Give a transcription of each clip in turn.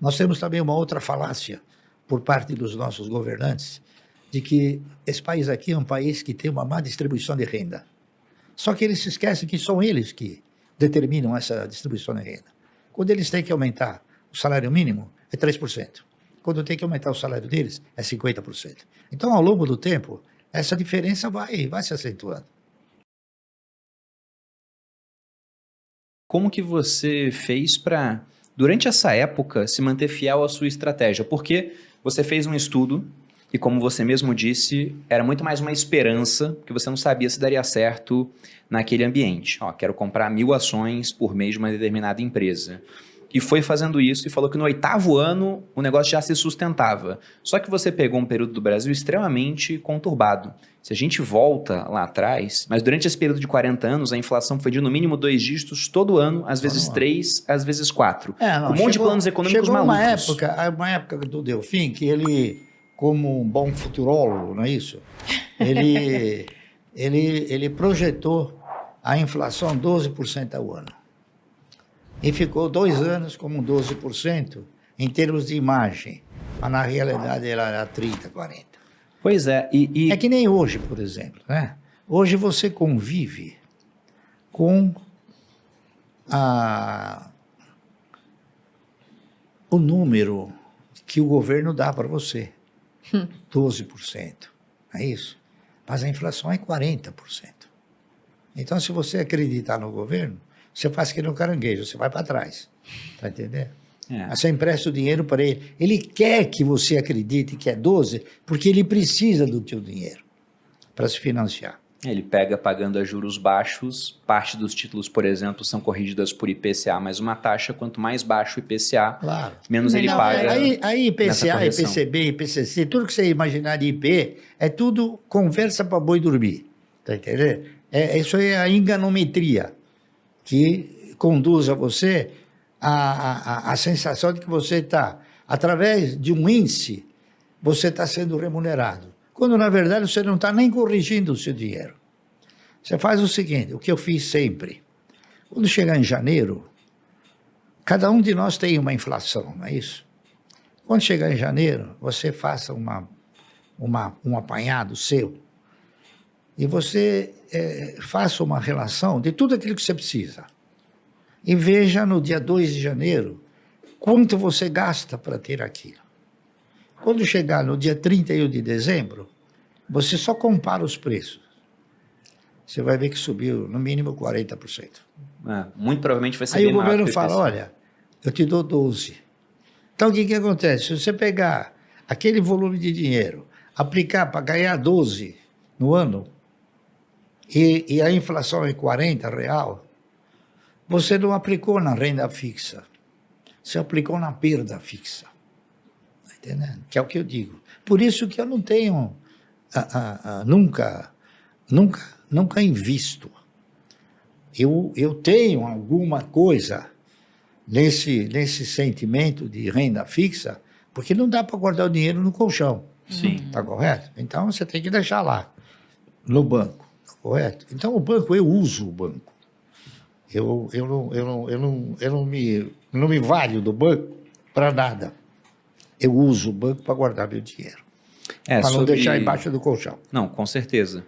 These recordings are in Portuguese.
Nós temos também uma outra falácia por parte dos nossos governantes, de que esse país aqui é um país que tem uma má distribuição de renda. Só que eles se esquecem que são eles que determinam essa distribuição de renda. Quando eles têm que aumentar o salário mínimo, é 3%. Quando tem que aumentar o salário deles, é 50%. Então, ao longo do tempo, essa diferença vai se acentuando. Como que você fez para, durante essa época, se manter fiel à sua estratégia? Porque você fez um estudo e, como você mesmo disse, era muito mais uma esperança, porque você não sabia se daria certo naquele ambiente. Ó, quero comprar 1.000 ações por mês de uma determinada empresa. E foi fazendo isso e falou que no 8º ano o negócio já se sustentava. Só que você pegou um período do Brasil extremamente conturbado. Se a gente volta lá atrás, mas durante esse período de 40 anos, a inflação foi de no mínimo 2 dígitos todo ano, às vezes 3, às vezes 4. Um monte de planos econômicos malucos. Chegou uma época do Delfim que ele, como um bom futurólogo, não é isso? Ele projetou a inflação 12% ao ano. E ficou 2 anos como 12% em termos de imagem. Mas na realidade ela era 30%, 40%. Pois é. É que nem hoje, por exemplo. Né? Hoje você convive com o número que o governo dá para você. 12%. É isso? Mas a inflação é 40%. Então, se você acreditar no governo, você faz que nem um caranguejo, você vai para trás. Está entendendo? Você empresta o dinheiro para ele. Ele quer que você acredite que é 12, porque ele precisa do teu dinheiro para se financiar. Ele pega pagando a juros baixos, parte dos títulos, por exemplo, são corrigidas por IPCA mais uma taxa, quanto mais baixo o IPCA, claro, menos ele paga. Aí IPCA, IPCB, IPCC, tudo que você imaginar de IP, é tudo conversa para boi dormir. Está entendendo? Isso aí é a enganometria que conduz a você a sensação de que você está, através de um índice, você está sendo remunerado. Quando, na verdade, você não está nem corrigindo o seu dinheiro. Você faz o seguinte, o que eu fiz sempre. Quando chegar em janeiro, cada um de nós tem uma inflação, não é isso? Quando chegar em janeiro, você faça um apanhado seu e você faça uma relação de tudo aquilo que você precisa. E veja no dia 2 de janeiro quanto você gasta para ter aquilo. Quando chegar no dia 31 de dezembro, você só compara os preços. Você vai ver que subiu no mínimo 40%. Muito provavelmente vai ser Aí bem o maior governo que o fala, IPCA. olha, eu te dou 12. Então o que acontece? Se você pegar aquele volume de dinheiro, aplicar para ganhar 12 no ano, e a inflação é 40 real, você não aplicou na renda fixa, você aplicou na perda fixa. Está entendendo? Que é o que eu digo. Por isso que eu não tenho, nunca invisto. Eu tenho alguma coisa nesse sentimento de renda fixa, porque não dá para guardar o dinheiro no colchão. Sim. Está correto? Então você tem que deixar lá, no banco. Está correto? Então o banco, eu uso o banco. Eu não me valho do banco para nada. Eu uso o banco para guardar meu dinheiro. Para não deixar embaixo do colchão. Não, com certeza.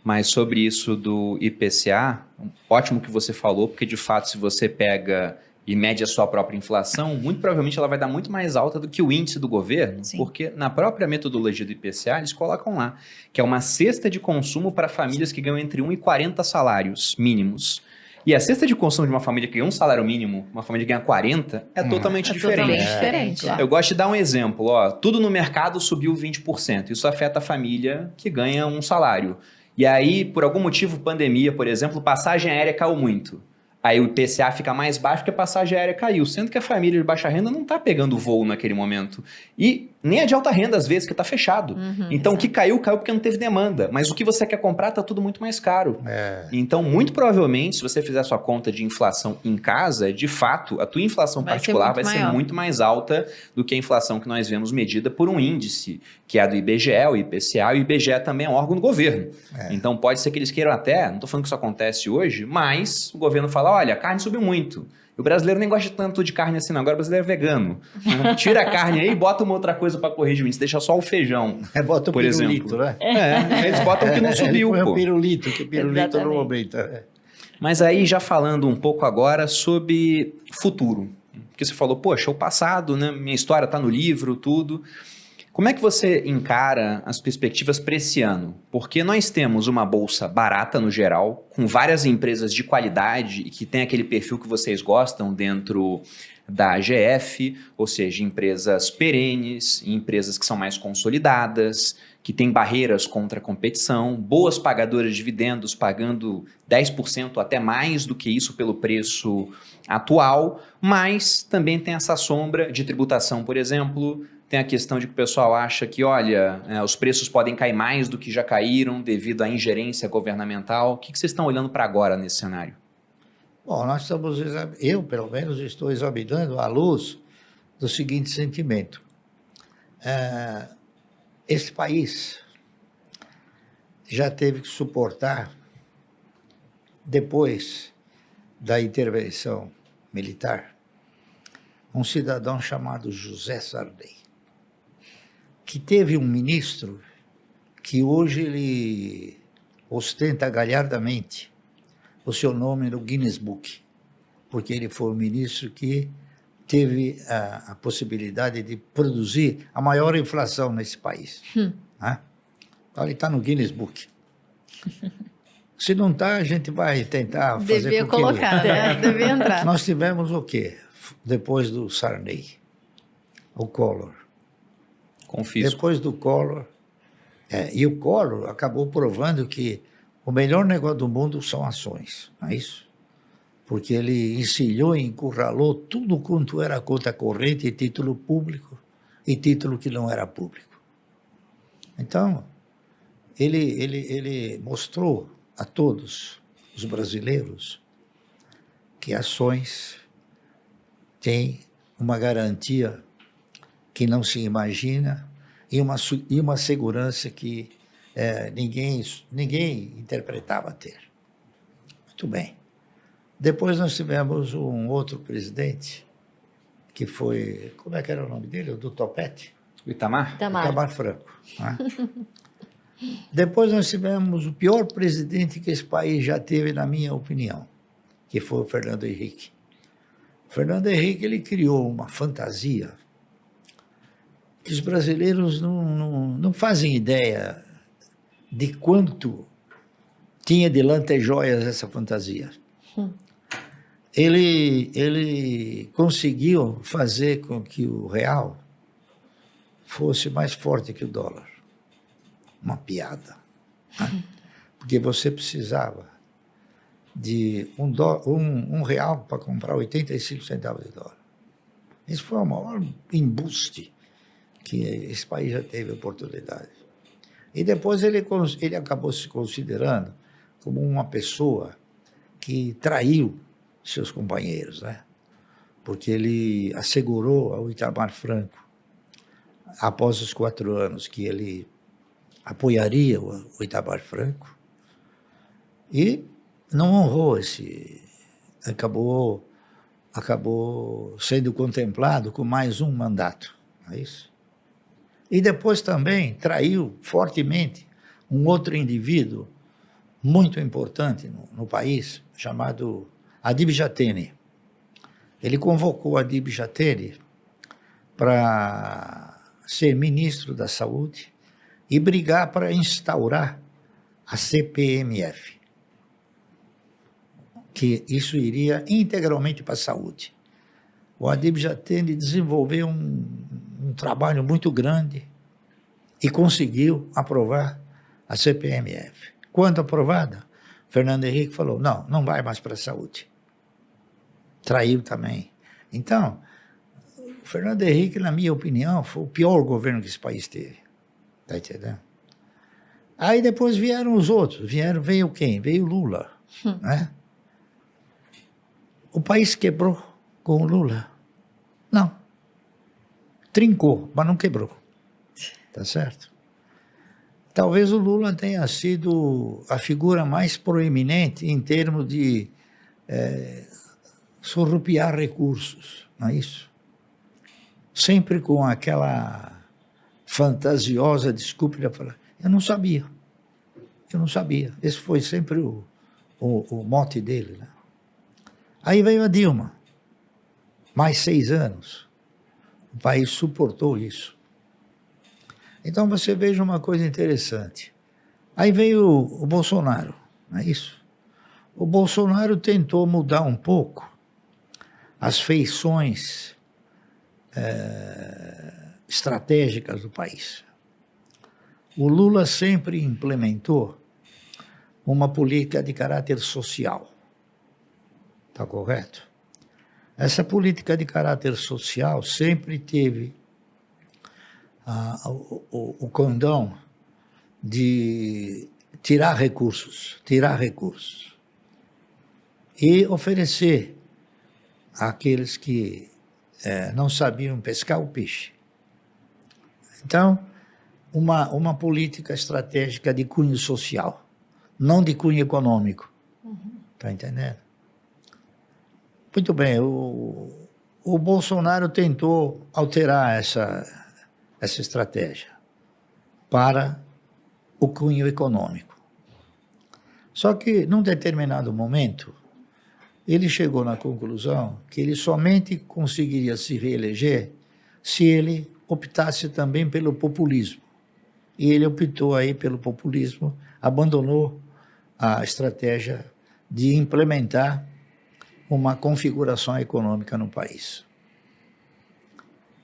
Mas sobre isso do IPCA, ótimo que você falou, porque de fato, se você pega e mede a sua própria inflação, muito provavelmente ela vai dar muito mais alta do que o índice do governo, Sim. porque na própria metodologia do IPCA, eles colocam lá, que é uma cesta de consumo para famílias que ganham entre 1 e 40 salários mínimos. E a cesta de consumo de uma família que ganha um salário mínimo, uma família que ganha 40, é totalmente diferente. Totalmente diferente. claro. Eu gosto de dar um exemplo, ó, tudo no mercado subiu 20%, isso afeta a família que ganha um salário. E aí, por algum motivo, pandemia, por exemplo, passagem aérea caiu muito. Aí o IPCA fica mais baixo porque a passagem aérea caiu, sendo que a família de baixa renda não está pegando voo naquele momento. E nem a de alta renda, às vezes, que está fechado. Então, o que caiu porque não teve demanda. Mas o que você quer comprar está tudo muito mais caro. Então, muito provavelmente, se você fizer sua conta de inflação em casa, de fato, a tua inflação particular vai ser muito mais alta do que a inflação que nós vemos medida por um índice, que é a do IBGE, o IPCA, e o IBGE também é um órgão do governo. Então, pode ser que eles queiram até, não estou falando que isso acontece hoje, mas o governo fala, olha, a carne subiu muito. O brasileiro nem gosta tanto de carne assim, não. Agora o brasileiro é vegano. Tira a carne aí e bota uma outra coisa para corrigir o índice. Deixa só o feijão, Bota o por pirulito, exemplo. né? Eles botam o que não subiu, Põe pô. o pirulito, que o pirulito não Exatamente. aumenta. Mas aí, já falando um pouco agora sobre futuro. Porque você falou, poxa, o passado, né? Minha história está no livro, tudo. Como é que você encara as perspectivas para esse ano? Porque nós temos uma bolsa barata no geral, com várias empresas de qualidade e que tem aquele perfil que vocês gostam dentro da AGF, ou seja, empresas perenes, empresas que são mais consolidadas, que têm barreiras contra a competição, boas pagadoras de dividendos, pagando 10% até mais do que isso pelo preço atual, mas também tem essa sombra de tributação, por exemplo. Tem a questão de que o pessoal acha que, olha, os preços podem cair mais do que já caíram devido à ingerência governamental. O que vocês estão olhando para agora nesse cenário? Bom, eu pelo menos estou examinando à luz do seguinte sentimento. Esse país já teve que suportar, depois da intervenção militar, um cidadão chamado José Sarney, que teve um ministro que hoje ele ostenta galhardamente o seu nome no Guinness Book, porque ele foi o ministro que teve a possibilidade de produzir a maior inflação nesse país. Né? Então ele está no Guinness Book. Se não está, a gente vai tentar fazer Devia com que colocar, né? Devia entrar. Nós tivemos o quê? Depois do Sarney, o Collor. Confisco. Depois do Collor, e o Collor acabou provando que o melhor negócio do mundo são ações, não é isso? Porque ele encilhou e encurralou tudo quanto era conta corrente e título público e título que não era público. Então, ele mostrou a todos os brasileiros que ações têm uma garantia que não se imagina e uma segurança que ninguém interpretava ter. Muito bem. Depois nós tivemos um outro presidente, que foi, como é que era o nome dele? O do Topete? O Itamar? Itamar Franco. Né? Depois nós tivemos o pior presidente que esse país já teve, na minha opinião, que foi o Fernando Henrique. O Fernando Henrique, ele criou uma fantasia que os brasileiros não fazem ideia de quanto tinha de lantejoias essa fantasia. Ele conseguiu fazer com que o real fosse mais forte que o dólar. Uma piada. Né? Porque você precisava de um real para comprar 85 centavos de dólar. Isso foi o maior embuste que esse país já teve oportunidade. E depois ele acabou se considerando como uma pessoa que traiu seus companheiros, né? Porque ele assegurou ao Itamar Franco, após os 4 anos, que ele apoiaria o Itamar Franco, e não honrou acabou sendo contemplado com mais um mandato, não é isso? E depois também traiu fortemente um outro indivíduo muito importante no país, chamado Adib Jatene. Ele convocou Adib Jatene para ser ministro da Saúde e brigar para instaurar a CPMF, que isso iria integralmente para a saúde. O Adib Jatene desenvolveu um trabalho muito grande e conseguiu aprovar a CPMF. Quando aprovada, Fernando Henrique falou, não vai mais para a saúde. Traiu também. Então, o Fernando Henrique, na minha opinião, foi o pior governo que esse país teve. Está entendendo? Aí depois vieram os outros. Veio quem? Veio Lula. Né? O país quebrou com o Lula? Não. Trincou, mas não quebrou. Tá certo? Talvez o Lula tenha sido a figura mais proeminente em termos de surrupiar recursos, não é isso? Sempre com aquela fantasiosa desculpa de falar, eu não sabia. Esse foi sempre o mote dele, né? Aí veio a Dilma, mais 6 anos, o país suportou isso. Então você veja uma coisa interessante. Aí veio o Bolsonaro, não é isso? O Bolsonaro tentou mudar um pouco as feições estratégicas do país. O Lula sempre implementou uma política de caráter social. Está correto? Essa política de caráter social sempre teve o condão de tirar recursos e oferecer àqueles que não sabiam pescar o peixe. Então, uma política estratégica de cunho social, não de cunho econômico. Está entendendo? Muito bem, o Bolsonaro tentou alterar essa estratégia para o cunho econômico. Só que, num determinado momento, ele chegou na conclusão que ele somente conseguiria se reeleger se ele optasse também pelo populismo. E ele optou aí pelo populismo, abandonou a estratégia de implementar uma configuração econômica no país.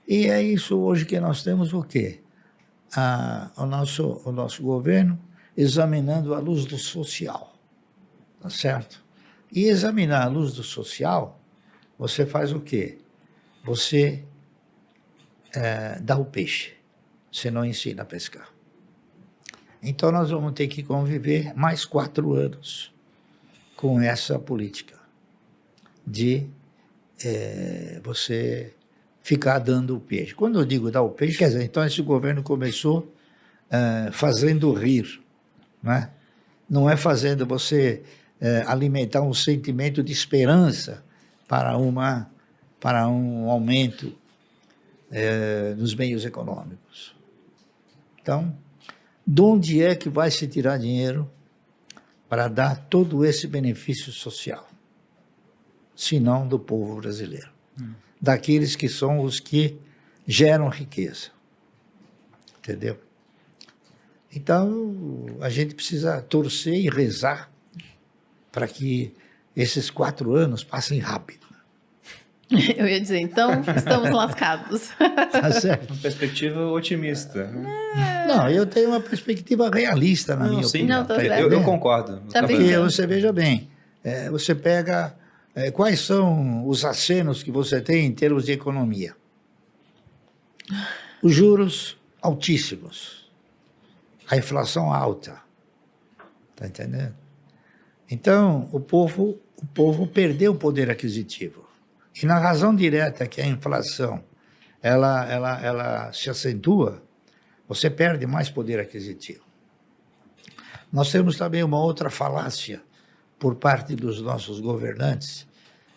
E é isso hoje que nós temos o quê? O nosso governo examinando a luz do social, tá certo? E examinar a luz do social, você faz o quê? Você dá o peixe, você não ensina a pescar. Então nós vamos ter que conviver mais 4 anos com essa política de você ficar dando o peixe. Quando eu digo dar o peixe, quer dizer, então esse governo começou fazendo rir, né? Não é fazendo você alimentar um sentimento de esperança para um aumento nos meios econômicos. Então, de onde é que vai se tirar dinheiro para dar todo esse benefício social? Se não do povo brasileiro. Daqueles que são os que geram riqueza. Entendeu? Então, a gente precisa torcer e rezar para que esses 4 anos passem rápido. Eu ia dizer, então, estamos lascados. Tá certo? Uma perspectiva otimista. Não, eu tenho uma perspectiva realista, na minha opinião. Não, tô Tá certo. Eu entendendo? concordo. Tá bem. Porque você veja bem, você pega quais são os acenos que você tem em termos de economia. Os juros altíssimos, a inflação alta, está entendendo? Então, o povo perdeu o poder aquisitivo. E na razão direta que a inflação ela se acentua, você perde mais poder aquisitivo. Nós temos também uma outra falácia por parte dos nossos governantes,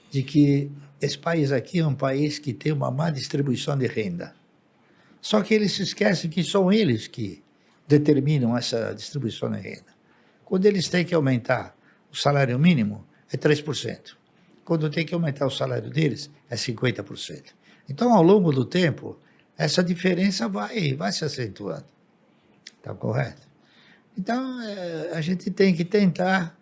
de que esse país aqui é um país que tem uma má distribuição de renda. Só que eles se esquecem que são eles que determinam essa distribuição de renda. Quando eles têm que aumentar o salário mínimo, é 3%. Quando tem que aumentar o salário deles, é 50%. Então, ao longo do tempo, essa diferença vai se acentuando. Está correto? Então, a gente tem que tentar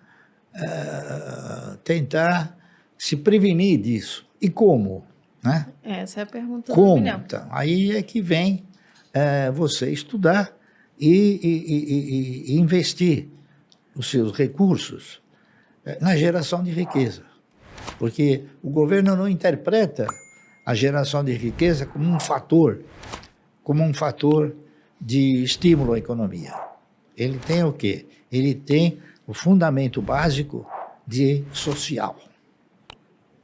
se prevenir disso. E como? Né? Essa é a pergunta do Como? milhão. Então, aí é que vem você estudar e investir os seus recursos na geração de riqueza. Porque o governo não interpreta a geração de riqueza como um fator de estímulo à economia. Ele tem o quê? Ele tem o fundamento básico de social.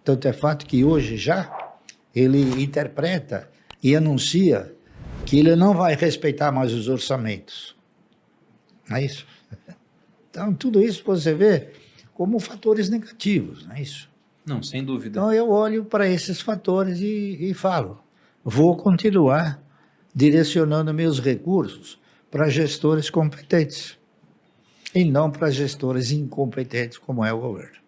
Tanto é fato que hoje já ele interpreta e anuncia que ele não vai respeitar mais os orçamentos. Não é isso? Então, tudo isso você vê como fatores negativos, não é isso? Não, sem dúvida. Então, eu olho para esses fatores e falo, vou continuar direcionando meus recursos para gestores competentes e não para gestores incompetentes, como é o governo.